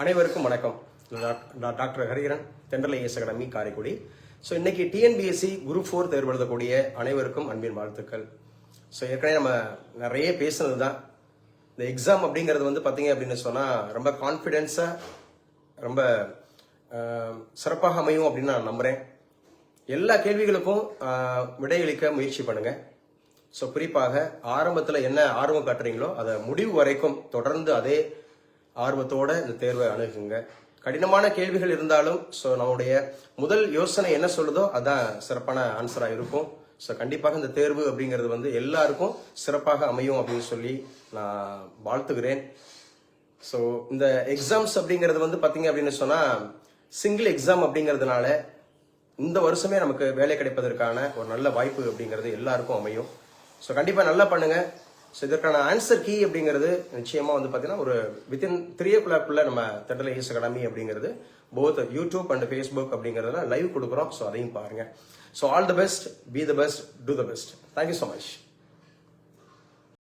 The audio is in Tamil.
அனைவருக்கும் வணக்கம். நான் டாக்டர் ஹரிஹரன், தென்றல் ஐஏஎஸ் அகாடமி, காரைக்குடி. ஸோ இன்னைக்கு டிஎன்பிஎஸ்சி குரூப் 4 தேர்வு எழுதக்கூடிய அனைவருக்கும் அன்பின் வாழ்த்துக்கள். ஸோ ஏற்கனவே நம்ம நிறைய பேசுனது தான். இந்த எக்ஸாம் அப்படிங்கிறது வந்து பார்த்தீங்க அப்படின்னு சொன்னால் ரொம்ப கான்ஃபிடென்ஸாக ரொம்ப சிறப்பாக அமையும் அப்படின்னு நான் நம்புகிறேன். எல்லா கேள்விகளுக்கும் விடையளிக்க முயற்சி பண்ணுங்க. ஸோ குறிப்பாக ஆரம்பத்தில் என்ன ஆர்வம் காட்டுறீங்களோ அதை முடிவு வரைக்கும் தொடர்ந்து அதே ஆர்வத்தோட இந்த தேர்வை அணுகுங்க. கடினமான கேள்விகள் இருந்தாலும் ஸோ நம்முடைய முதல் யோசனை என்ன சொல்லுதோ அதான் சிறப்பான ஆன்சராக இருக்கும். ஸோ கண்டிப்பாக இந்த தேர்வு அப்படிங்கிறது வந்து எல்லாருக்கும் சிறப்பாக அமையும் அப்படின்னு சொல்லி நான் வாழ்த்துகிறேன். ஸோ இந்த எக்ஸாம்ஸ் அப்படிங்கிறது வந்து பார்த்தீங்க அப்படின்னு சொன்னால் சிங்கிள் எக்ஸாம் அப்படிங்கிறதுனால இந்த வருஷமே நமக்கு வேலை கிடைப்பதற்கான ஒரு நல்ல வாய்ப்பு அப்படிங்கிறது எல்லாருக்கும் அமையும். ஸோ கண்டிப்பாக நல்லா பண்ணுங்க. ஸோ இதற்கான ஆன்சர் கீ அப்படிங்கிறது நிச்சயமாக வந்து பார்த்தீங்கன்னா ஒரு வித்தின் 3 o'clock நம்ம தென்றல் ஐஏஎஸ் அகாடமி அப்படிங்கிறது போத் யூடியூப் அண்ட் ஃபேஸ்புக் அப்படிங்கிறதுல லைவ் கொடுக்குறோம். ஸோ அதையும் பாருங்க. So all the best, be the best, do the best. Thank you so much.